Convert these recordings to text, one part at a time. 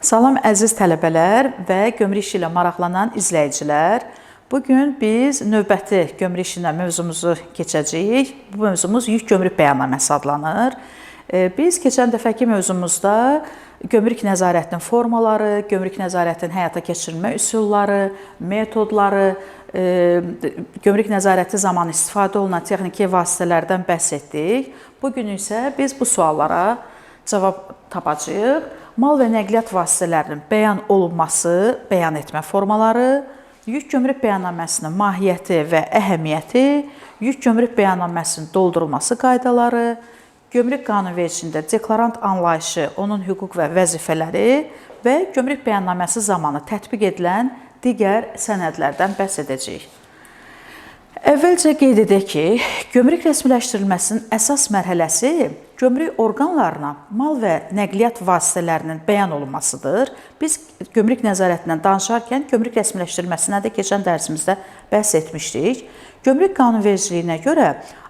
Salam əziz tələbələr və gömrük işi ilə maraqlanan izləyicilər. Bugün biz növbəti gömrük işi ilə mövzumuzu keçəcəyik. Bu mövzumuz yük gömrük bəyannaməsi adlanır. Biz keçən dəfəki mövzumuzda gömrük nəzarətinin formaları, gömrük nəzarətinin həyata keçirilmə üsulları, metodları, gömrük nəzarəti zamanı istifadə olunan texniki vasitələrdən bəhs etdik. Bugün isə biz bu suallara cavab tapacağıq. Mal və nəqliyyat vasitələrinin bəyan olunması, bəyan etmə formaları, yük gömrük bəyannaməsinin mahiyyəti və əhəmiyyəti, yük gömrük bəyannaməsinin doldurulması qaydaları, gömrük qanunvericiliyində deklarant anlayışı, onun hüquq və vəzifələri və gömrük bəyannaməsi zamanı tətbiq edilən digər sənədlərdən bəhs edəcəyik. Əvvəlcə qeyd edək ki, gömrük rəsmiləşdirilməsinin əsas mərhələsi gömrük orqanlarına mal və nəqliyyat vasitələrinin bəyan olunmasıdır. Biz gömrük nəzarətindən danışarkən gömrük rəsmiləşdirilməsinə də keçən dərsimizdə bəhs etmişdik. Gömrük qanunvericiliyinə görə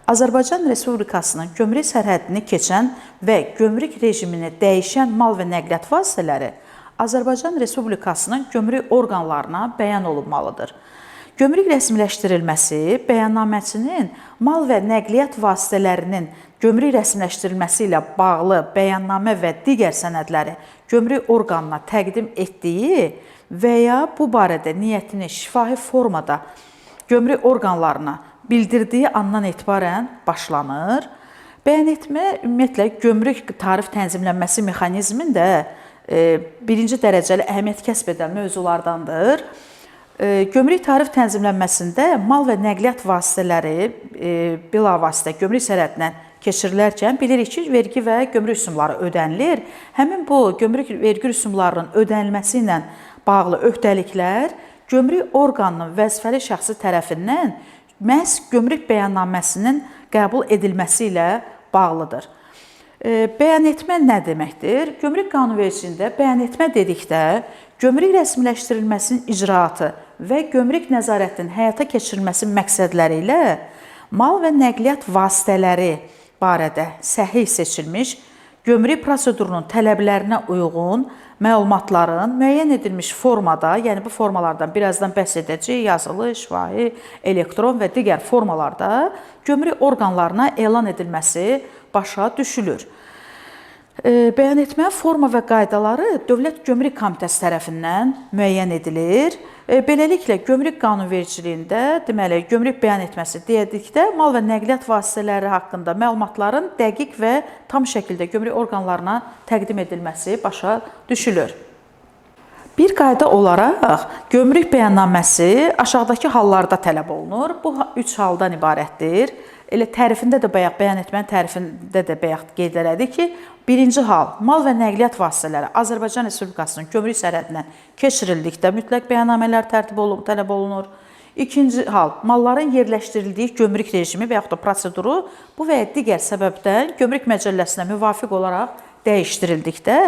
Azərbaycan Respublikasının gömrük sərhədini keçən və gömrük rejimini dəyişən mal və nəqliyyat vasitələri Azərbaycan Respublikasının gömrük orqanlarına bəyan olunmalıdır. Gömrük rəsmiləşdirilməsi bəyannaməçinin mal və nəqliyyat vasitələrinin gömrük rəsmiləşdirilməsi ilə bağlı bəyannamə və digər sənədləri gömrük orqanına təqdim etdiyi və ya bu barədə niyyətini şifahi formada gömrük orqanlarına bildirdiyi andan etibarən başlanır. Bəyan etmə ümumiyyətlə gömrük tarif tənzimlənməsi mexanizminin də birinci dərəcəli əhəmiyyət kəsb edən mövzulardandır. Gömrük tarif tənzimlənməsində mal və nəqliyyat vasitələri bilavasitə gömrük sərhədindən keçirilərkən bilirik ki, vergi və gömrük rüsumları ödənilir. Həmin bu gömrük vergi rüsumlarının ödənilməsi ilə bağlı öhdəliklər gömrük orqanının vəzifəli şəxsi tərəfindən məhz gömrük bəyannaməsinin qəbul edilməsi ilə bağlıdır. Bəyan etmə nə deməkdir? Gömrük qanunvericiliyində bəyan etmə dedikdə gömrük rəsmiləşdirilməsinin icraatı və gömrük nəzarətinin həyata keçirilməsi məqsədləri ilə mal və nəqliyyat vasitələri barədə səhih seçilmiş, gömrük prosedurunun tələblərinə uyğun məlumatların müəyyən edilmiş formada, yəni bu formalardan birazdan bəhs edəcəyik, yazılı, şifahi, elektron və digər formalarda gömrük orqanlarına elan edilməsi başa düşülür. Bəyan etmə forma və qaydaları Dövlət Gömrük Komitəsi tərəfindən müəyyən edilir. Beləliklə, gömrük qanunvericiliyində deməli, gömrük bəyan etməsi dedikdə mal və nəqliyyat vasitələri haqqında məlumatların dəqiq və tam şəkildə gömrük orqanlarına təqdim edilməsi başa düşülür. Bir qayda olaraq gömrük bəyannaməsi aşağıdakı hallarda tələb olunur. Bu 3 haldan ibarətdir. Elə tərifində də bayaq bəyan etmənin tərifində də bayaq qeyd elədik ki, birinci hal, mal və nəqliyyat vasitələri Azərbaycan Respublikasının gömrük sərhədindən keçirildikdə mütləq bəyannamələr tələb olunur. İkinci hal, malların yerləşdirildiyi gömrük rejimi və yaxud da proseduru bu və ya digər səbəbdən gömrük məcəlləsinə müvafiq olaraq dəyişdirildikdə,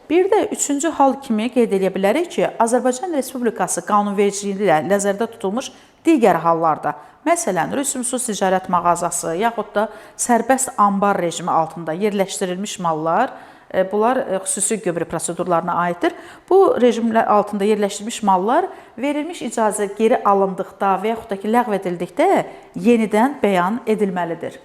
bir də üçüncü hal kimi qeyd edə bilərik ki, Azərbaycan Respublikası qanunvericiliyi ilə nəzərdə tutulmuş digər hallarda, məsələn, rüsumsuz ticarət mağazası, yaxud da sərbəst ambar rejimi altında yerləşdirilmiş mallar, bunlar xüsusi gömrük prosedurlarına aiddir. Bu rejimlər altında yerləşdirilmiş mallar verilmiş icazə geri alındıqda və yaxud da ki, ləğv edildikdə yenidən bəyan edilməlidir.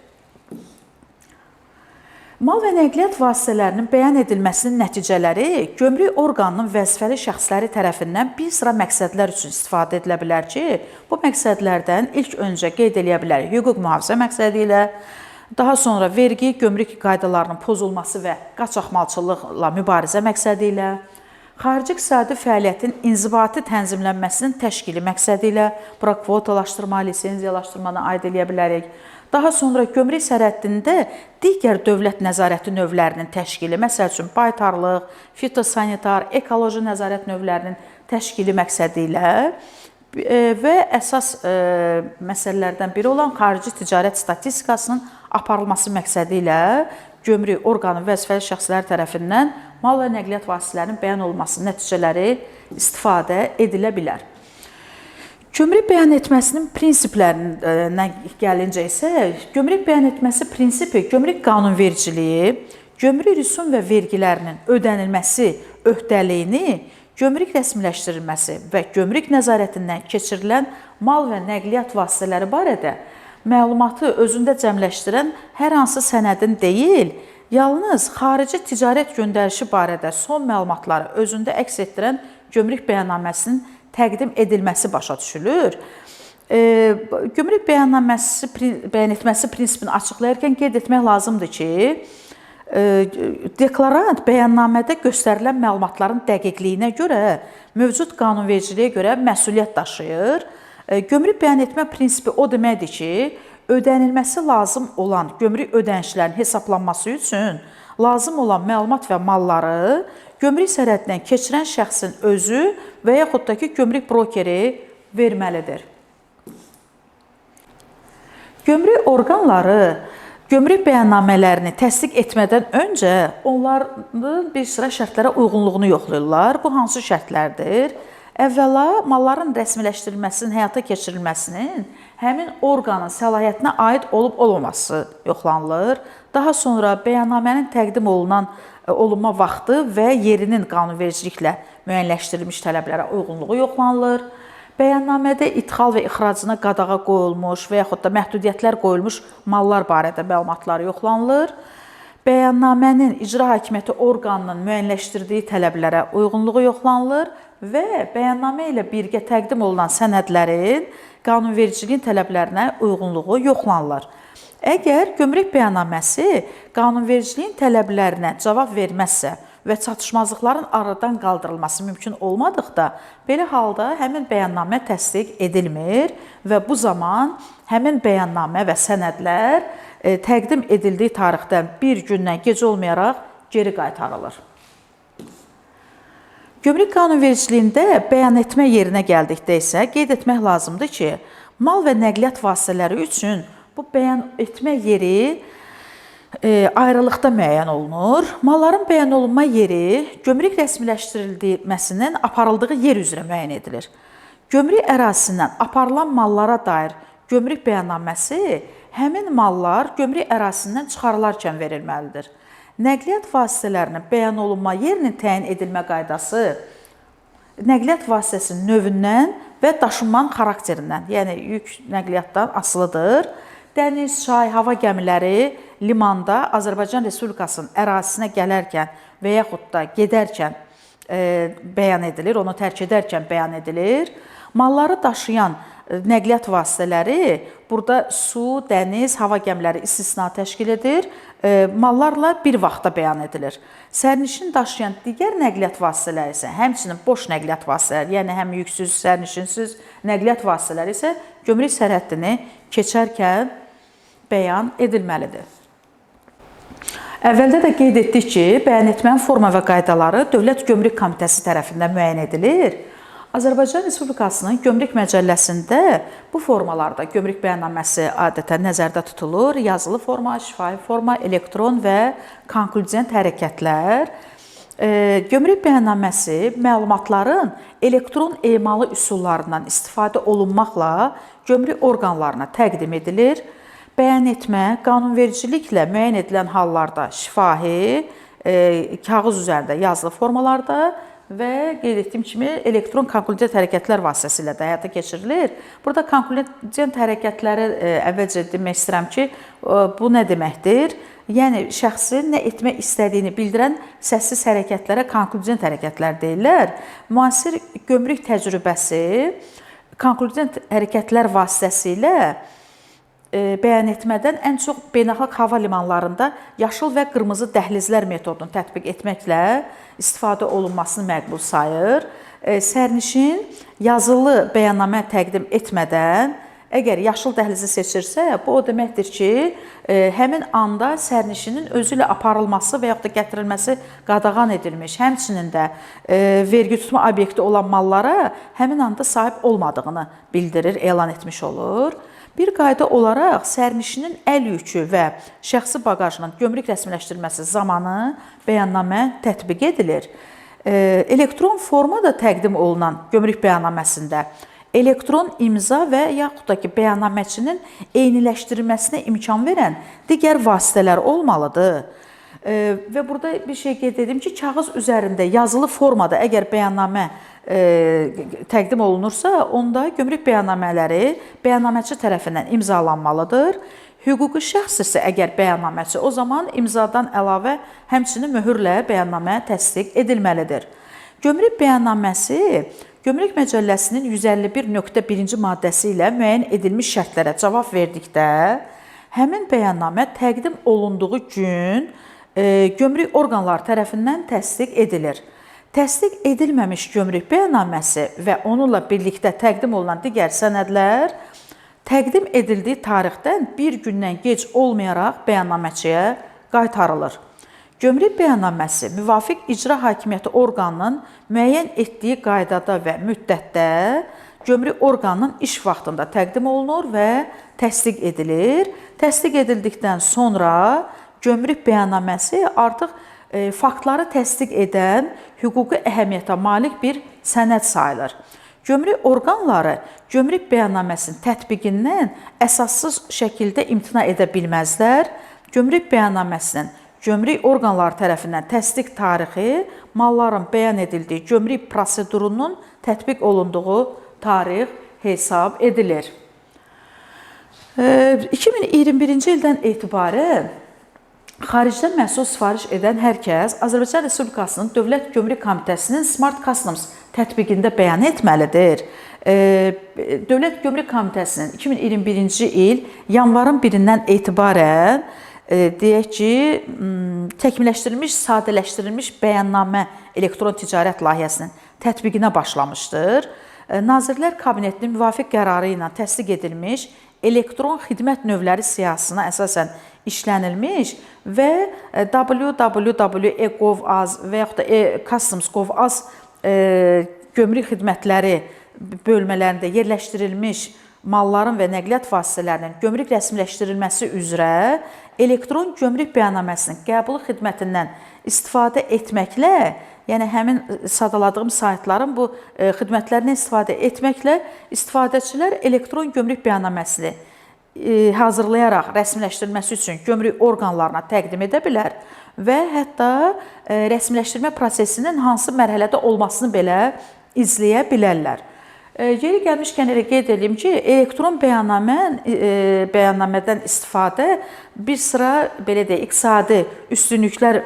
Mal və nəqliyyat vasitələrinin bəyan edilməsinin nəticələri gömrük orqanının vəzifəli şəxsləri tərəfindən bir sıra məqsədlər üçün istifadə edilə bilər ki, bu məqsədlərdən ilk öncə qeyd edə bilərik hüquq mühafizə məqsədi ilə, daha sonra vergi, gömrük qaydalarının pozulması və qaçaqmalçılıqla mübarizə məqsədi ilə, xarici iqtisadi fəaliyyətin inzibati tənzimlənməsinin təşkili məqsədi ilə, bura kvotalaşdırma, lisenziyalaşdırmana aid edə bilərik. Daha sonra gömrük sərhədində digər dövlət nəzarəti növlərinin təşkili, məsəl üçün baytarlıq, fitosanitar, ekoloji nəzarət növlərinin təşkili məqsədi ilə və əsas məsələlərdən biri olan xarici ticarət statistikasının aparılması məqsədi ilə gömrük orqanı vəzifəli şəxslər tərəfindən mal və nəqliyyat vasitələrinin bəyan olunması nəticələri istifadə edilə bilər. Gömrük bəyan etməsinin prinsiplərinə gəlincə isə, gömrük bəyan etməsi prinsipi gömrük qanunvericiliyi, gömrük rüsum və vergilərinin ödənilməsi öhdəliyini, gömrük rəsmiləşdirilməsi və gömrük nəzarətindən keçirilən mal və nəqliyyat vasitələri barədə məlumatı özündə cəmləşdirən hər hansı sənədin deyil, yalnız xarici ticarət göndərişi barədə son məlumatları özündə əks etdirən gömrük bəyannaməsinin təqdim edilməsi başa düşülür. Gömrük bəyan etməsi prinsipini açıqlayarkən qeyd etmək lazımdır ki, deklarant bəyannamədə göstərilən məlumatların dəqiqliyinə görə, mövcud qanunvericiliyə görə məsuliyyət daşıyır. Gömrük bəyan etmə prinsipi o deməkdir ki, ödənilməsi lazım olan gömrük ödənişlərinin hesablanması üçün lazım olan məlumat və malları gömrük sərhəddindən keçirən şəxsin özü və yaxud da ki, gömrük brokeri verməlidir. Gömrük orqanları gömrük bəyannamələrini təsdiq etmədən öncə onların bir sıra şərtlərə uyğunluğunu yoxlayırlar. Bu hansı şərtlərdir? Əvvəla, malların rəsmiləşdirilməsinin həyata keçirilməsinin həmin orqanın səlahiyyətinə aid olub-olmaması yoxlanılır. Daha sonra bəyannamənin təqdim olunma vaxtı və yerinin qanunvericiliklə müəyyənləşdirilmiş tələblərə uyğunluğu yoxlanılır. Bəyannamədə idxal və ixracına qadağa qoyulmuş və yaxud da məhdudiyyətlər qoyulmuş mallar barədə məlumatlar yoxlanılır. Bəyannamənin icra hakimiyyəti orqanının müəyyənləşdirdiyi tələblərə uyğunluğu yoxlanılır və bəyannamə ilə birgə təqdim olunan sənədlərin qanunvericiliyin tələblərinə uyğunluğu yoxlanılır. Əgər gömrük bəyannaməsi qanunvericiliyin tələblərinə cavab verməzsə və çatışmazlıqların aradan qaldırılması mümkün olmadıqda, belə halda həmin bəyannamə təsdiq edilmir və bu zaman həmin bəyannamə və sənədlər təqdim edildiyi tarixdən bir gündən gec olmayaraq geri qaytarılır. Gömrük qanunvericiliyində bəyan etmə yerinə gəldikdə isə qeyd etmək lazımdır ki, mal və nəqliyyat vasitələri üçün bu bəyan etmə yeri ayrılıqda müəyyən olunur. Malların bəyan olunma yeri gömrük rəsmiləşdirilməsinin aparıldığı yer üzrə müəyyən edilir. Gömrük ərazisindən aparılan mallara dair gömrük bəyannaməsi həmin mallar gömrük ərazisindən çıxarılarkən verilməlidir. Nəqliyyat vasitələrinin bəyan olunma yerinin təyin edilmə qaydası nəqliyyat vasitəsinin növündən və daşınmanın xarakterindən, yəni yük nəqliyyatdan asılıdır. Dəniz, çay, hava gəmiləri limanda Azərbaycan Respublikasının ərazisinə gələrkən və yaxud da gedərkən bəyan edilir, onu tərk edərkən bəyan edilir. Malları daşıyan nəqliyyat vasitələri burada su, dəniz, hava gəmiləri istisna təşkil edir. Mallarla bir vaxtda bəyan edilir. Sərnişin daşıyan digər nəqliyyat vasitələri isə, həmçinin boş nəqliyyat vasitələri, yəni həm yüksüz, sərnişinsiz nəqliyyat vasitələri isə gömrük sərhəddini keçərkən bəyan edilməlidir. Əvvəldə də qeyd etdik ki, bəyan etmənin forma və qaydaları Dövlət Gömrük Komitəsi tərəfindən müəyyən edilir. Azərbaycan Respublikasının Gömrük Məcəlləsində bu formalarda gömrük bəyannaməsi adətən nəzərdə tutulur. Yazılı forma, şifahi forma, elektron və konklüziyent hərəkətlər. Gömrük bəyannaməsi məlumatların elektron emalı üsullarından istifadə olunmaqla gömrük orqanlarına təqdim edilir. Bəyan etmə qanunvericiliklə müəyyən edilən hallarda şifahi, kağız üzərində yazılı formalarda və qeyd etdiyim kimi elektron konklüziyent hərəkətlər vasitəsilə də həyata keçirilir. Burada konklüziyent hərəkətləri əvvəlcə demək istəyirəm ki, bu nə deməkdir? Yəni, şəxsin nə etmək istədiyini bildirən səssiz hərəkətlərə konklüziyent hərəkətlər deyirlər. Müasir gömrük təcrübəsi konklüziyent hərəkətlər vasitəsilə bəyan etmədən ən çox beynəlxalq hava limanlarında yaşıl və qırmızı dəhlizlər metodunu tətbiq etməklə istifadə olunmasını məqbul sayır. Sərnişin yazılı bəyannamə təqdim etmədən əgər yaşıl dəhlizi seçirsə, bu o deməkdir ki, həmin anda sərnişinin özü ilə aparılması və yaxud da gətirilməsi qadağan edilmiş, həmçinin də vergi tutma obyekti olan mallara həmin anda sahib olmadığını bildirir, elan etmiş olur. Bir qayda olaraq sərnişinin əl yükü və şəxsi baqajının gömrük rəsmiləşdirilməsi zamanı bəyannamə tətbiq edilir. Elektron formada təqdim olunan gömrük bəyannaməsində elektron imza və yaxud da ki, bəyannaməçinin eyniləşdirilməsinə imkan verən digər vasitələr olmalıdır. Və burada bir şey qeyd edim ki, kağız üzərində yazılı formada əgər bəyannamə təqdim olunursa, onda gömrük bəyannamələri bəyannaməçi tərəfindən imzalanmalıdır. Hüquqi şəxs isə əgər bəyannaməçi, o zaman imzadan əlavə həmçinin möhürlə bəyannamə təsdiq edilməlidir. Gömrük bəyannaməsi Gömrük Məcəlləsinin 151.1-ci maddəsi ilə müəyyən edilmiş şərtlərə cavab verdikdə, həmin bəyannamə təqdim olunduğu gün gömrük orqanları tərəfindən təsdiq edilir. Təsdiq edilməmiş gömrük bəyannaməsi və onunla birlikdə təqdim olunan digər sənədlər təqdim edildiyi tarixdən bir gündən gec olmayaraq bəyannaməçiyə qaytarılır. Gömrük bəyannaməsi müvafiq icra hakimiyyəti orqanının müəyyən etdiyi qaydada və müddətdə gömrük orqanının iş vaxtında təqdim olunur və təsdiq edilir. Təsdiq edildikdən sonra gömrük bəyannaməsi artıq faktları təsdiq edən hüquqi əhəmiyyətə malik bir sənəd sayılır. Gömrük orqanları gömrük bəyannaməsinin tətbiqindən əsassız şəkildə imtina edə bilməzlər. Gömrük bəyannaməsinin gömrük orqanları tərəfindən təsdiq tarixi malların bəyan edildiyi gömrük prosedurunun tətbiq olunduğu tarix hesab edilir. 2021-ci ildən etibarən xaricdən məhsul sifariş edən hər kəs Azərbaycan Respublikasının Dövlət Gömrük Komitəsinin Smart Customs tətbiqində bəyan etməlidir. Dövlət Gömrük Komitəsinin 2021-ci il yanvarın 1-dən etibarən deyək ki, təkmilləşdirilmiş, sadələşdirilmiş bəyannamə elektron ticarət layihəsinin tətbiqinə başlamışdır. Nazirlər Kabinetinin müvafiq qərarı ilə təsdiq edilmiş elektron xidmət növləri siyahısına əsasən işlənilmiş və www.e-gov.az və yaxud da e-customs.gov.az gömrük xidmətləri bölmələrində yerləşdirilmiş malların və nəqliyyat vasitələrinin gömrük rəsmiləşdirilməsi üzrə elektron gömrük bəyannaməsinin qəbulu xidmətindən istifadə etməklə, yəni həmin sadaladığım saytların bu xidmətlərindən istifadə etməklə istifadəçilər elektron gömrük bəyannaməsini hazırlayaraq rəsmiləşdirilməsi üçün gömrük orqanlarına təqdim edə bilər və hətta rəsmiləşdirmə prosesinin hansı mərhələdə olmasını belə izləyə bilərlər. Yeri gəlmişkən elə qeyd edeyim ki, elektron bəyannamədən istifadə bir sıra belə deyək, iqtisadi üstünlüklər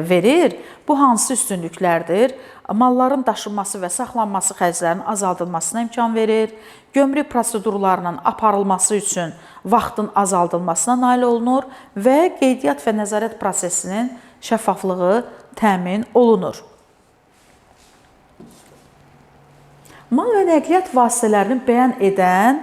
verir. Bu hansı üstünlüklərdir? Malların daşınması və saxlanması xərclərinin azaldılmasına imkan verir. Gömrük prosedurlarının aparılması üçün vaxtın azaldılmasına nail olunur və qeydiyyat və nəzarət prosesinin şəffaflığı təmin olunur. Mal və nəqliyyat vasitələrini bəyan edən,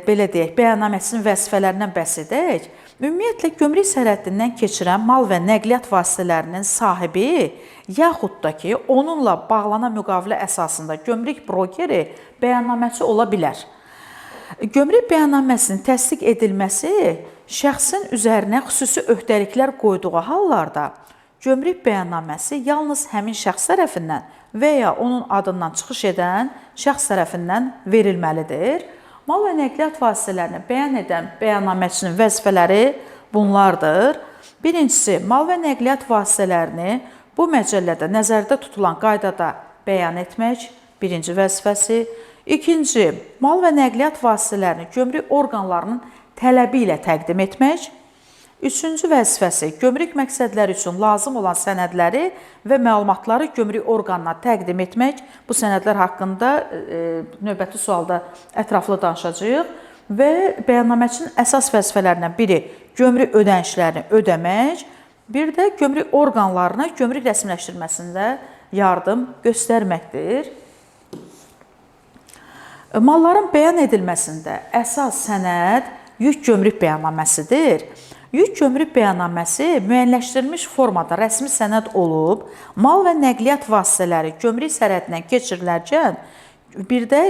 belə deyək, bəyannaməsinin vəzifələrindən bəhs edək. Ümumiyyətlə, gömrük sərhəddindən keçirən mal və nəqliyyat vasitələrinin sahibi, yaxud da ki, onunla bağlanan müqavilə əsasında gömrük brokeri bəyannaməçi ola bilər. Gömrük bəyannaməsinin təsdiq edilməsi şəxsin üzərinə xüsusi öhdəliklər qoyduğu hallarda gömrük bəyannaməsi yalnız həmin şəxs tərəfindən və ya onun adından çıxış edən şəxs tərəfindən verilməlidir. Mal və nəqliyyat vasitələrini bəyan edən bəyannaməçinin vəzifələri bunlardır. Birincisi, mal və nəqliyyat vasitələrini bu məcəllədə nəzərdə tutulan qaydada bəyan etmək, birinci vəzifəsi. İkinci, mal və nəqliyyat vasitələrini gömrük orqanlarının tələbi ilə təqdim etmək. Üçüncü vəzifəsi, gömrük məqsədləri üçün lazım olan sənədləri və məlumatları gömrük orqanına təqdim etmək. Bu sənədlər haqqında növbəti sualda ətraflı danışacağıq. Və bəyannaməçinin əsas vəzifələrindən biri gömrük ödənişlərini ödəmək, bir də gömrük orqanlarına gömrük rəsmiləşdirməsində yardım göstərməkdir. Malların bəyan edilməsində əsas sənəd yük gömrük bəyannaməsidir. Yük gömrük bəyannaməsi müəyyənləşdirilmiş formada rəsmi sənəd olub, mal və nəqliyyat vasitələri gömrük sərhəddindən keçirilərkən, bir də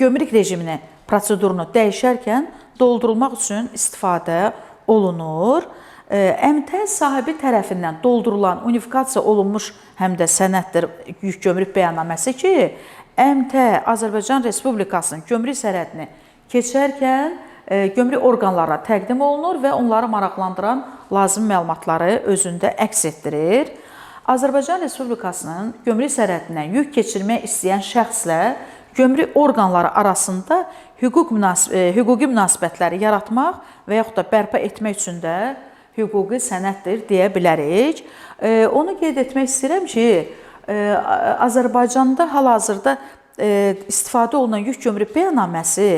gömrük rejimini, prosedurunu dəyişərkən doldurulmaq üçün istifadə olunur. Əmtə sahibi tərəfindən doldurulan, unifikasiya olunmuş həm də sənəddir yük gömrük bəyannaməsi ki, əmtə Azərbaycan Respublikasının gömrük sərhədini keçərkən gömrük orqanlara təqdim olunur və onları maraqlandıran lazım məlumatları özündə əks etdirir. Azərbaycan Respublikasının gömrük sərhəddindən yük keçirmək istəyən şəxslə gömrük orqanları arasında hüquqi münasibətləri yaratmaq və yaxud da bərpa etmək üçün də hüquqi sənəddir deyə bilərik. Onu qeyd etmək istəyirəm ki, Azərbaycanda hal-hazırda istifadə olunan yük gömrük bəyannaməsi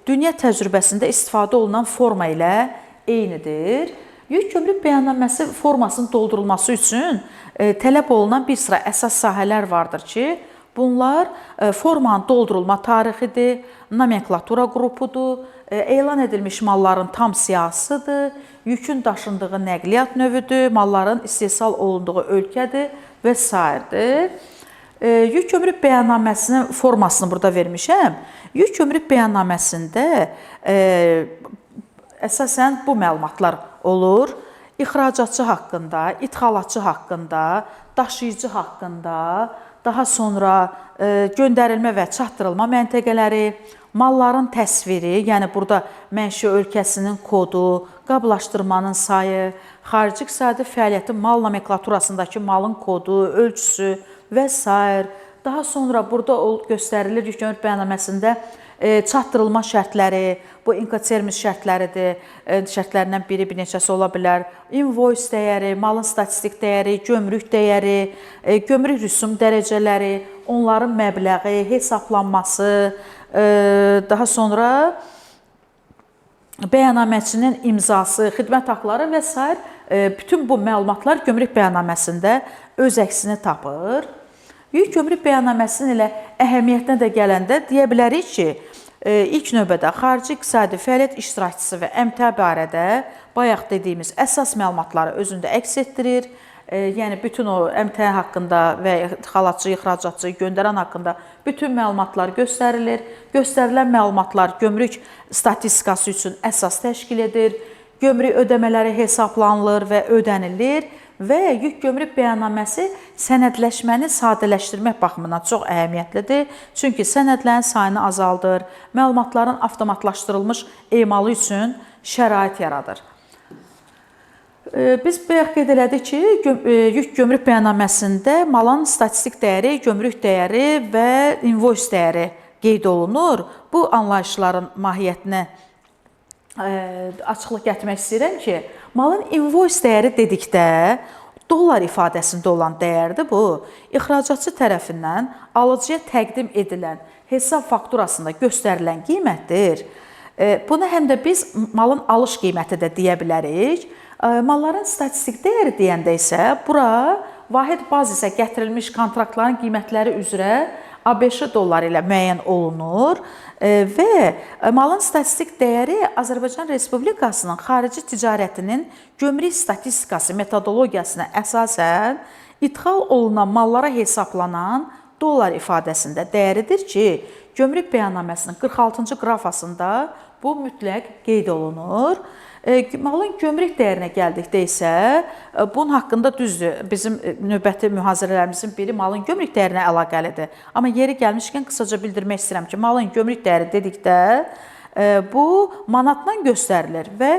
dünya təcrübəsində istifadə olunan forma ilə eynidir. Yük gömrük bəyannaməsi formasının doldurulması üçün tələb olunan bir sıra əsas sahələr vardır ki, bunlar formanın doldurulma tarixidir, nomenklatura qrupudur, elan edilmiş malların tam siyahısıdır, yükün daşındığı nəqliyyat növüdür, malların istehsal olunduğu ölkədir və s. Yük gömrük bəyannaməsinin formasını burada vermişəm. Yük gömrük bəyannaməsində əsasən bu məlumatlar olur. İxracatçı haqqında, ixalatçı haqqında, daşıyıcı haqqında, daha sonra göndərilmə və çatdırılma məntəqələri, malların təsviri, yəni burada mənşə ölkəsinin kodu, qablaşdırmanın sayı, xarici iqtisadi fəaliyyətin mal nomenklaturasındakı malın kodu, ölçüsü və s. Daha sonra burada göstərilir yük gömrük bəyannaməsində çatdırılma şərtləri, bu inkoterms şərtləridir. Şərtlərindən biri, bir neçəsi ola bilər. Invoice dəyəri, malın statistik dəyəri, gömrük dəyəri, gömrük rüsum dərəcələri, onların məbləği, hesablanması, daha sonra bəyannaməçinin imzası, xidmət haqları və s. Bütün bu məlumatlar gömrük bəyannaməsində öz əksini tapır. Yük gömrük bəyannaməsinin ilə əhəmiyyətinə də gələndə deyə bilərik ki, ilk növbədə xarici iqtisadi fəaliyyət iştirakçısı və əmtəə barədə bayaq dediyimiz əsas məlumatları özündə əks etdirir. Yəni bütün o əmtəə haqqında və ixalatçı, ixracatçı, göndərən haqqında bütün məlumatlar göstərilir. Göstərilən məlumatlar gömrük statistikası üçün əsas təşkil edir. Gömrük ödəmələri hesablanılır və ödənilir. Və yük gömrük bəyannaməsi sənədləşməni sadələşdirmək baxımından çox əhəmiyyətlidir. Çünki sənədlərin sayını azaldır, məlumatların avtomatlaşdırılmış emalı üçün şərait yaradır. Biz bayaq qeyd elədik ki, yük gömrük bəyannaməsində malın statistik dəyəri, gömrük dəyəri və invoice dəyəri qeyd olunur. Bu anlayışların mahiyyətinə açıqlıq gətirmək istəyirəm ki, malın invoice dəyəri dedikdə dollar ifadəsində olan dəyərdir bu. İxracatçı tərəfindən alıcıya təqdim edilən hesab fakturasında göstərilən qiymətdir. Buna həm də biz malın alış qiyməti də deyə bilərik. Malların statistik dəyəri deyəndə isə bura vahid bazisə gətirilmiş kontraktların qiymətləri üzrə ABŞ dolları ilə müəyyən olunur və malın statistik dəyəri Azərbaycan Respublikasının xarici ticarətinin gömrük statistikası metodologiyasına əsasən idxal olunan mallara hesaplanan dollar ifadəsində dəyəridir ki, gömrük bəyannaməsinin 46-cı qrafasında bu mütləq qeyd olunur. Malın gömrük dəyərinə gəldikdə isə bunun haqqında düzdür. Bizim növbəti mühazirələrimizin biri malın gömrük dəyərinə əlaqəlidir. Amma yeri gəlmişkən qısaca bildirmək istəyirəm ki, malın gömrük dəyəri dedikdə bu manatdan göstərilir və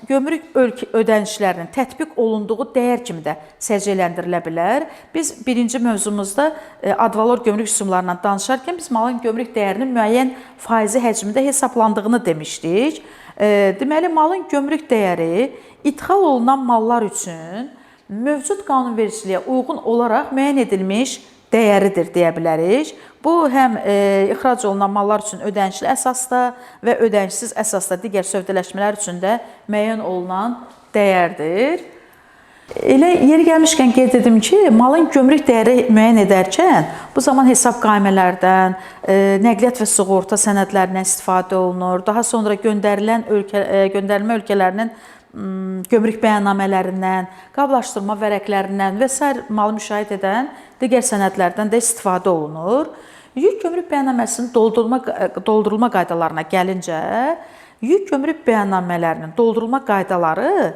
gömrük ödənişlərinin tətbiq olunduğu dəyər kimi də səciyyələndirilə bilər. Biz birinci mövzumuzda advalor gömrük rüsumlarından danışarkən biz malın gömrük dəyərinin müəyyən faizi həcmində hesablandığını demişdik. Deməli, malın gömrük dəyəri idxal olunan mallar üçün mövcud qanunvericiliyə uyğun olaraq müəyyən edilmiş dəyəridir deyə bilərik. Bu, həm ixrac olunan mallar üçün ödənişli əsasda və ödənişsiz əsasda digər sövdələşmələr üçün də müəyyən olunan dəyərdir. Elə yeri gəlmişkən qeyd edim ki, malın gömrük dəyəri müəyyən edərkən bu zaman hesab qaymələrdən, nəqliyyat və sığorta sənədlərindən istifadə olunur. Daha sonra göndərilmə ölkələrinin gömrük bəyannamələrindən, qablaşdırma vərəqlərindən və s. malı müşahidə edən digər sənədlərdən də istifadə olunur. Yük gömrük bəyannaməsinin doldurulma qaydalarına gəlincə, yük gömrük bəyannamələrinin doldurulma qaydaları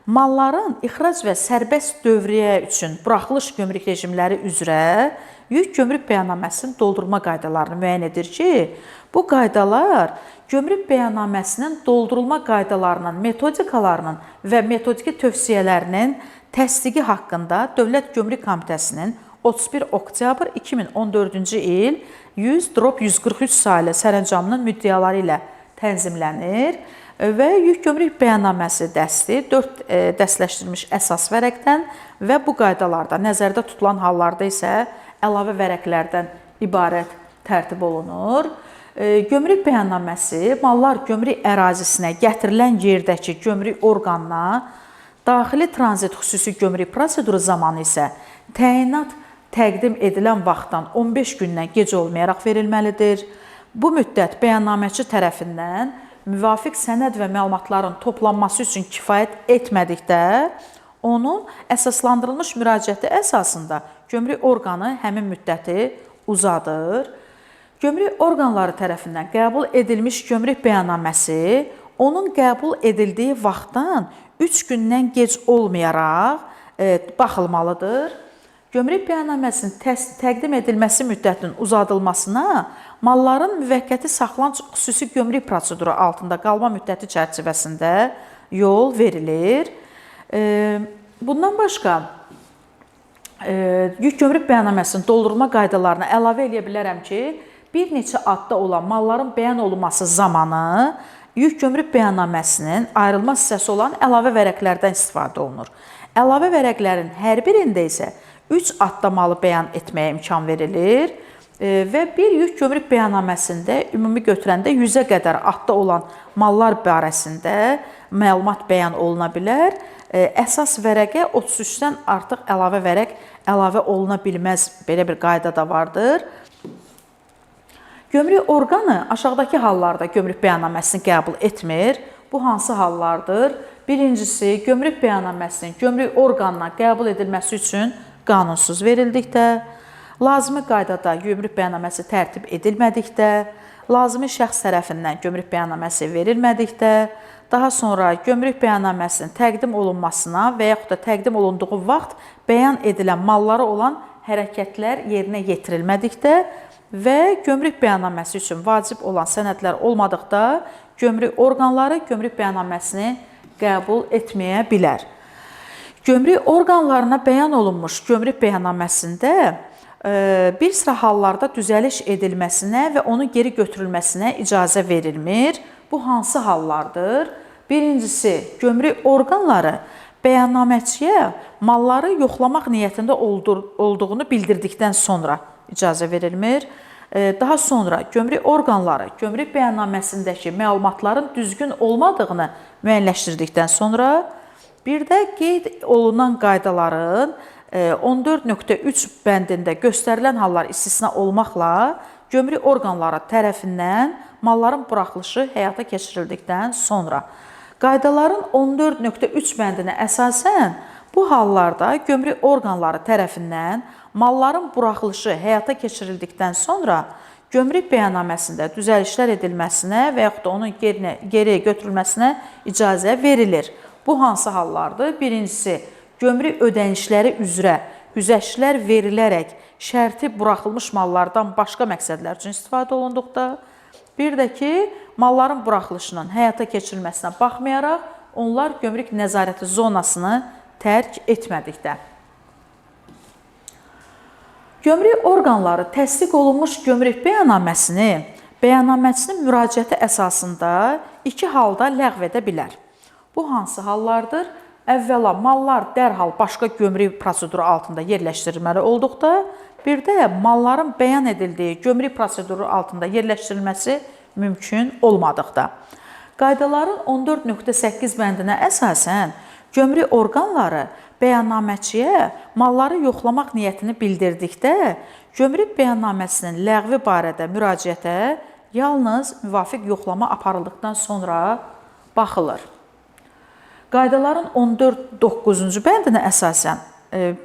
malların ixrac və sərbəst dövriyyə üçün buraxılış gömrük rejimləri üzrə yük gömrük bəyannaməsinin doldurma qaydalarını müəyyən edir ki, bu qaydalar gömrük bəyannaməsinin doldurulma qaydalarının, metodikalarının və metodiki tövsiyələrinin təsdiqi haqqında Dövlət Gömrük Komitəsinin 31 oktyabr 2014-cü il 100/143 sayılı sərəncamının müddəaları ilə tənzimlənir və yük gömrük bəyannaməsi dəsti 4 dəstləşdirilmiş əsas vərəqdən və bu qaydalarda nəzərdə tutulan hallarda isə əlavə vərəqlərdən ibarət tərtib olunur. Gömrük bəyannaməsi mallar gömrük ərazisinə gətirilən yerdəki gömrük orqanına daxili tranzit xüsusi gömrük proseduru zamanı isə təyinat təqdim edilən vaxtdan 15 gündən gec olmayaraq verilməlidir. Bu müddət bəyannaməçi tərəfindən müvafiq sənəd və məlumatların toplanması üçün kifayət etmədikdə, onun əsaslandırılmış müraciəti əsasında gömrük orqanı həmin müddəti uzadır. Gömrük orqanları tərəfindən qəbul edilmiş gömrük bəyannaməsi onun qəbul edildiyi vaxtdan 3 gündən gec olmayaraq baxılmalıdır. Gömrük bəyannaməsinin təqdim edilməsi müddətinin uzadılmasına malların müvəqqəti saxlanıc xüsusi gömrük proseduru altında qalma müddəti çərçivəsində yol verilir. Bundan başqa, yük gömrük bəyannaməsinin doldurulma qaydalarına əlavə edə bilərəm ki, bir neçə adda olan malların bəyan olunması zamanı yük gömrük bəyannaməsinin ayrılmaz hissəsi olan əlavə vərəqlərdən istifadə olunur. Əlavə vərəqlərin hər birində isə 3 adda malı bəyan etməyə imkan verilir və bir yük gömrük bəyannaməsində ümumi götürəndə 100-ə qədər adda olan mallar barəsində məlumat bəyan oluna bilər. Əsas vərəqə 33-dən artıq əlavə vərəq əlavə oluna bilməz, belə bir qayda da vardır. Gömrük orqanı aşağıdakı hallarda gömrük bəyannaməsini qəbul etmir. Bu hansı hallardır? Birincisi, gömrük bəyannaməsinin gömrük orqanına qəbul edilməsi üçün qanunsuz verildikdə, lazımi qaydada gömrük bəyannaməsi tərtib edilmədikdə, lazımi şəxs tərəfindən gömrük bəyannaməsi verilmədikdə, daha sonra gömrük bəyannaməsinin təqdim olunmasına və yaxud da təqdim olunduğu vaxt bəyan edilən malları olan hərəkətlər yerinə yetirilmədikdə və gömrük bəyannaməsi üçün vacib olan sənədlər olmadıqda gömrük orqanları gömrük bəyannaməsini qəbul etməyə bilər. Gömrük orqanlarına bəyan olunmuş gömrük bəyannaməsində bir sıra hallarda düzəliş edilməsinə və onun geri götürülməsinə icazə verilmir. Bu hansı hallardır? Birincisi, gömrük orqanları bəyannaməçiyə malları yoxlamaq niyyətində olduğunu bildirdikdən sonra icazə verilmir. Daha sonra gömrük orqanları gömrük bəyannaməsindəki məlumatların düzgün olmadığını müəyyənləşdirdikdən sonra bir də qeyd olunan qaydaların 14.3 bəndində göstərilən hallar istisna olmaqla gömrük orqanları tərəfindən malların buraxılışı həyata keçirildikdən sonra qaydaların 14.3 bəndinə əsasən bu hallarda gömrük orqanları tərəfindən malların buraxılışı həyata keçirildikdən sonra gömrük bəyannaməsində düzəlişlər edilməsinə və yaxud da onun geri götürülməsinə icazə verilir. Bu hansı hallardır? Birincisi, gömrük ödənişləri üzrə güzəştlər verilərək şərti buraxılmış mallardan başqa məqsədlər üçün istifadə olunduqda, bir də ki, malların buraxılışının həyata keçirilməsinə baxmayaraq, onlar gömrük nəzarəti zonasını tərk etmədikdə. Gömrük orqanları təsdiq olunmuş gömrük bəyannaməçinin müraciəti əsasında 2 halda ləğv edə bilər. Bu hansı hallardır? Əvvəla, mallar dərhal başqa gömrük proseduru altında yerləşdirilməli olduqda, bir də malların bəyan edildiyi gömrük proseduru altında yerləşdirilməsi mümkün olmadıqda. Qaydaların 14.8 bəndinə əsasən gömrük orqanları bəyannaməçiyə malları yoxlamaq niyyətini bildirdikdə, gömrük bəyannaməsinin ləğvi barədə müraciətə yalnız müvafiq yoxlama aparıldıqdan sonra baxılır. Qaydaların 14.9-cu bəndinə əsasən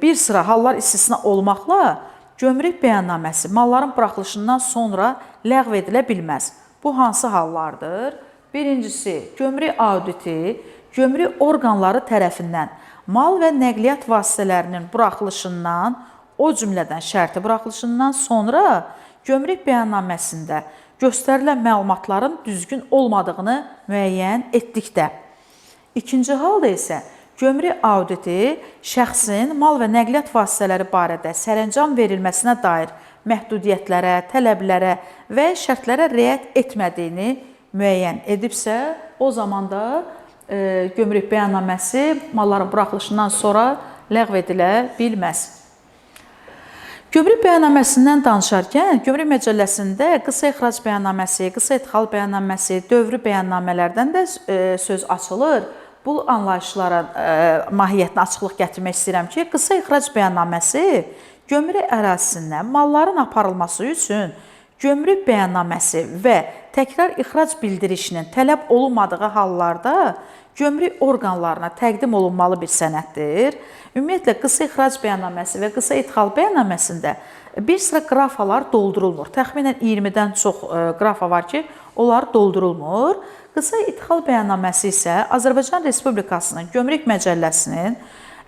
bir sıra hallar istisna olmaqla gömrük bəyannaməsi malların buraxılışından sonra ləğv edilə bilməz. Bu hansı hallardır? Birincisi, gömrük auditi gömrük orqanları tərəfindən mal və nəqliyyat vasitələrinin buraxılışından, o cümlədən şərti buraxılışından sonra gömrük bəyannaməsində göstərilən məlumatların düzgün olmadığını müəyyən etdikdə. İkinci halda isə gömrük auditi şəxsin mal və nəqliyyat vasitələri barədə sərəncam verilməsinə dair məhdudiyyətlərə, tələblərə və şərtlərə riayət etmədiyini müəyyən edibsə, o zaman da gömrük bəyannaməsi malların buraxılışından sonra ləğv edilə bilməz. Gömrük bəyannaməsindən danışarkən, Gömrük Məcəlləsində qısa ixrac bəyannaməsi, qısa idxal bəyannaməsi, dövrü bəyannamələrdən də söz açılır. Bu anlayışlara mahiyyətinə açıqlıq gətirmək istəyirəm ki, qısa ixrac bəyannaməsi gömrük ərazisindən malların aparılması üçün gömrük bəyannaməsi və təkrar ixrac bildirişinin tələb olunmadığı hallarda gömrük orqanlarına təqdim olunmalı bir sənəddir. Ümumiyyətlə, qısa ixrac bəyannaməsi və qısa idxal bəyannaməsində bir sıra qrafalar doldurulmur. Təxminən 20-dən çox qrafa var ki, onlar doldurulmur. Qısa idxal bəyannaməsi isə Azərbaycan Respublikasının Gömrük Məcəlləsinin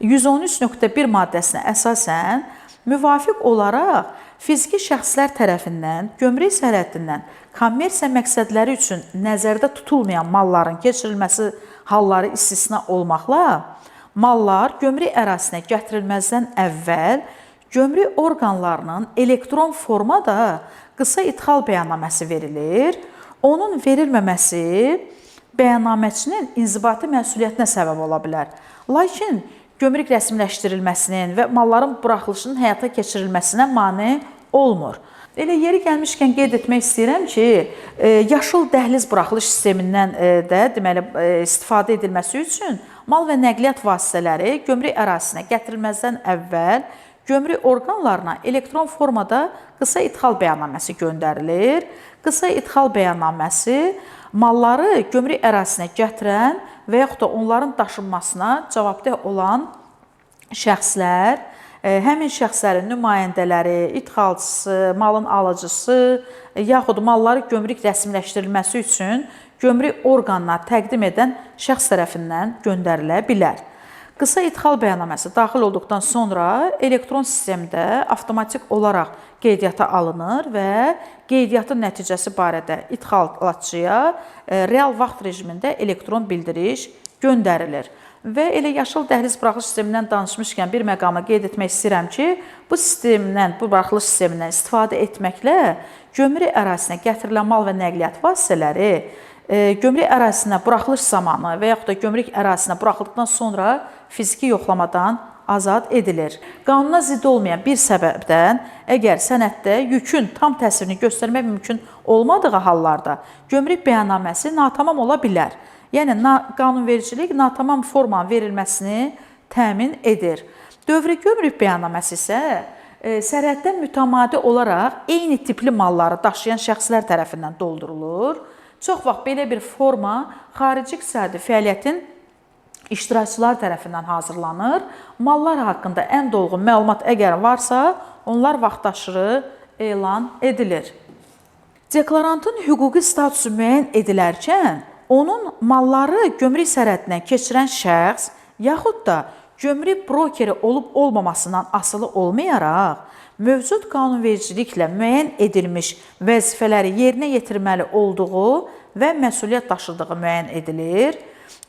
113.1 maddəsinə əsasən müvafiq olaraq fiziki şəxslər tərəfindən gömrük sərhəddindən kommersiya məqsədləri üçün nəzərdə tutulmayan malların keçirilməsi halları istisna olmaqla, mallar gömrük ərazisinə gətirilməzdən əvvəl gömrük orqanlarının elektron formada qısa idxal bəyannaməsi verilir. Onun verilməməsi bəyannaməçinin inzibati məsuliyyətinə səbəb ola bilər. Lakin gömrük rəsmiləşdirilməsinin və malların buraxılışının həyata keçirilməsinə mane olmur. Elə yeri gəlmişkən qeyd etmək istəyirəm ki, yaşıl dəhliz buraxılış sistemindən də deməli istifadə edilməsi üçün mal və nəqliyyat vasitələri gömrük ərazisinə gətirilməzdən əvvəl gömrük orqanlarına elektron formada qısa idxal bəyannaməsi göndərilir. Qısa idxal bəyannaməsi malları gömrük ərazisinə gətirən və yaxud da onların daşınmasına cavabdeh olan şəxslər, həmin şəxslərin nümayəndələri, idxalçısı, malın alıcısı, yaxud malları gömrük rəsmiləşdirilməsi üçün gömrük orqanına təqdim edən şəxs tərəfindən göndərilə bilər. Qısa idxal bəyannaməsi daxil olduqdan sonra elektron sistemdə avtomatik olaraq qeydiyyata alınır və qeydiyyatın nəticəsi barədə idxalçıya real vaxt rejimində elektron bildiriş göndərilir. Və elə yaşıl dəhliz buraxılış sistemindən danışmışkən bir məqamı qeyd etmək istəyirəm ki, bu buraxılış sistemindən istifadə etməklə gömrük ərazisinə gətirilən mal və nəqliyyat vasitələri gömrük ərazisinə buraxılış zamanı və yaxud da gömrük ərazisinə buraxıldıqdan sonra fiziki yoxlamadan azad edilir. Qanuna zidd olmayan bir səbəbdən əgər sənəddə yükün tam təsirini göstərmək mümkün olmadığı hallarda gömrük bəyannaməsi natamam ola bilər. Yəni, qanunvericilik natamam formanın verilməsini təmin edir. Dövrü gömrük bəyannaməsi isə sərhəddən mütəmadi olaraq eyni tipli malları daşıyan şəxslər tərəfindən doldurulur. Çox vaxt belə bir forma xarici iqtisadi fəaliyyətin iştirakçılar tərəfindən hazırlanır. Mallar haqqında ən dolğun məlumat əgər varsa, onlar vaxtaşırı elan edilir. Deklarantın hüquqi statusu müəyyən edilərkən, onun malları gömrük sərhəddindən keçirən şəxs, yaxud da gömrük brokeri olub-olmamasından asılı olmayaraq, mövcud qanunvericiliklə müəyyən edilmiş vəzifələri yerinə yetirməli olduğu və məsuliyyət daşıdığı müəyyən edilir.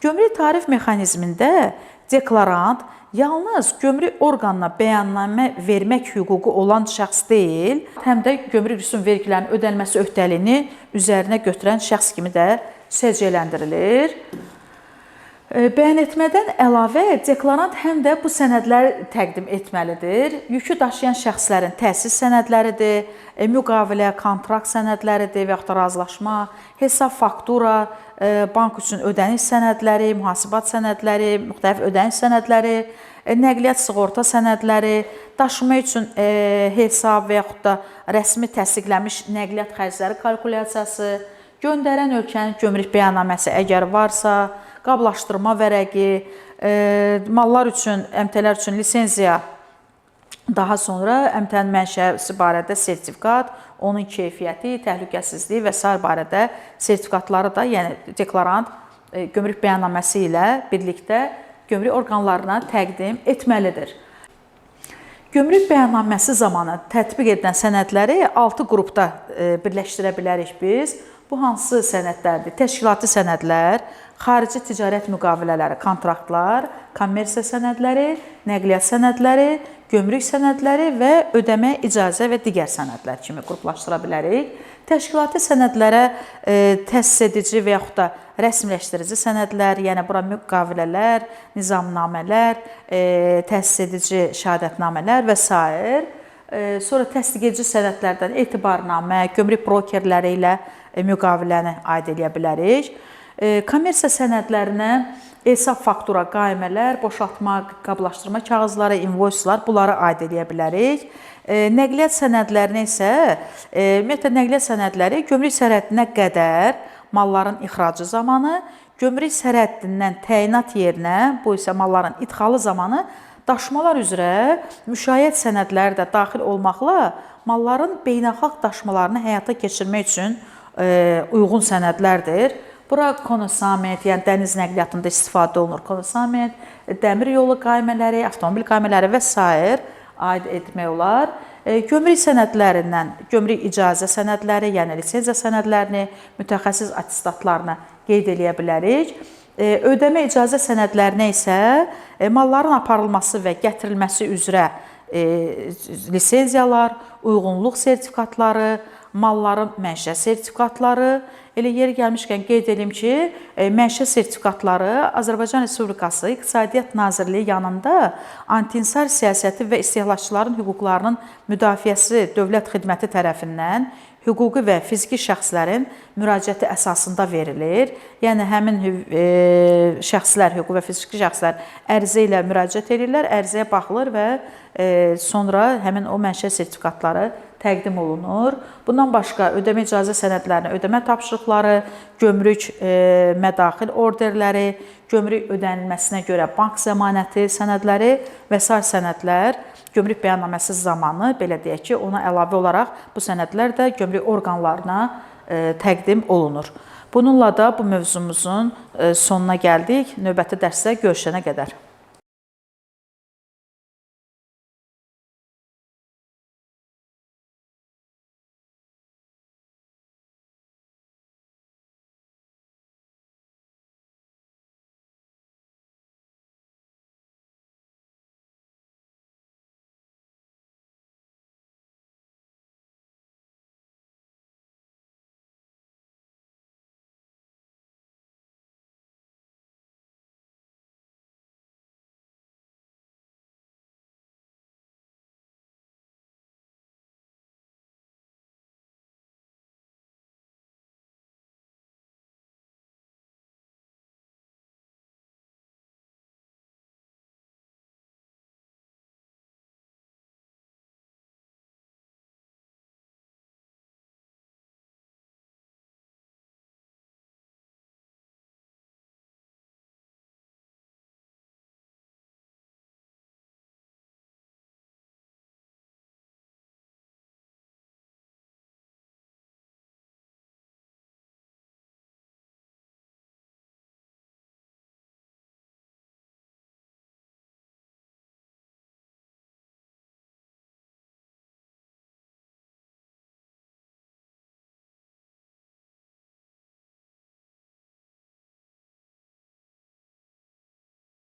Gömrük tarif mexanizmində deklarant yalnız gömrük orqanına bəyannamə vermək hüququ olan şəxs deyil, həm də gömrük rüsum vergilərinin ödənilməsi öhdəliyini üzərinə götürən şəxs kimi də səciyyələndirilir. Bəyanetmədən əlavə deklarant həm də bu sənədləri təqdim etməlidir. Yükü daşıyan şəxslərin təsis sənədləridir, müqavilə, kontrakt sənədləridir və yaxud da razılaşma, hesab faktura, bank üçün ödəniş sənədləri, mühasibat sənədləri, müxtəlif ödəniş sənədləri, nəqliyyat sığorta sənədləri, daşıma üçün hesab və yaxud da rəsmi təsdiqlənmiş nəqliyyat xərcləri kalkulyasiyası, göndərən ölkənin gömrük bəyannaməsi əgər varsa, qablaşdırma vərəqi, mallar üçün, əmtələr üçün lisenziya, daha sonra əmtənin mənşəsi barədə sertifikat, onun keyfiyyəti, təhlükəsizliyi və s. barədə sertifikatları da, yəni deklarant gömrük bəyannaməsi ilə birlikdə gömrük orqanlarına təqdim etməlidir. Gömrük bəyannaməsi zamanı tətbiq edilən sənədləri 6 qrupda birləşdirə bilərik biz. Bu hansı sənədlərdir? Təşkilati sənədlər, xarici ticarət müqavilələri, kontraktlar, kommersiya sənədləri, nəqliyyat sənədləri, gömrük sənədləri və ödəmə, icazə və digər sənədlər kimi qruplaşdıra bilərik. Təşkilati sənədlərə təsis edici və yaxud da rəsmiləşdirici sənədlər, yəni bura müqavilələr, nizamnamələr, təsis edici şəhadətnamələr və s. Sonra təsdiq edici sənədlərdən etibarnamə, gömrük brokerləri ilə müqaviləni aid edə bilərik. Kommersiya sənədlərinə hesab, faktura, qaimələr, boşaltma, qablaşdırma kağızları, invoyslar, bunları aid edə bilərik. Nəqliyyat sənədlərinə isə, ümumiyyətlə nəqliyyat sənədləri gömrük sərhəddinə qədər malların ixracı zamanı, gömrük sərhəddindən təyinat yerinə, bu isə malların idxalı zamanı daşımalar üzrə müşayiət sənədləri də daxil olmaqla malların beynəlxalq daşımalarını həyata keçirmək üçün uyğun sənədlərdir. Bura konsignment, yəni dəniz nəqliyyatında istifadə olunur. Konsignment, dəmir yolu qaymələri, avtomobil qaymələri və s. aid etmək olar. Gömrük sənədlərindən gömrük icazə sənədləri, yəni lisenziya sənədlərini, mütəxəssis attestatlarını qeyd edə bilərik. Ödəmə icazə sənədlərinə isə malların aparılması və gətirilməsi üzrə lisenziyalar, uyğunluq sertifikatları, malların mənşə sertifikatları, elə yeri gəlmişkən qeyd edim ki, mənşə sertifikatları Azərbaycan Respublikası İqtisadiyyat Nazirliyi yanında anti-insar siyasəti və istehlakçıların hüquqlarının müdafiəsi Dövlət Xidməti tərəfindən hüquqi və fiziki şəxslərin müraciəti əsasında verilir. Yəni, həmin şəxslər, hüquqi və fiziki şəxslər ərizə ilə müraciət edirlər, ərizəyə baxılır və sonra həmin o mənşə sertifikatları təqdim olunur. Bundan başqa ödəmə icazə sənədlərini, ödəmə tapşırıqları, gömrük mədaxil orderləri, gömrük ödənilməsinə görə bank zəmanəti sənədləri və s. sənədlər gömrük bəyannaməsi zamanı, belə deyək ki, ona əlavə olaraq bu sənədlər də gömrük orqanlarına təqdim olunur. Bununla da bu mövzumuzun sonuna gəldik. Növbəti dərsdə görüşənə qədər.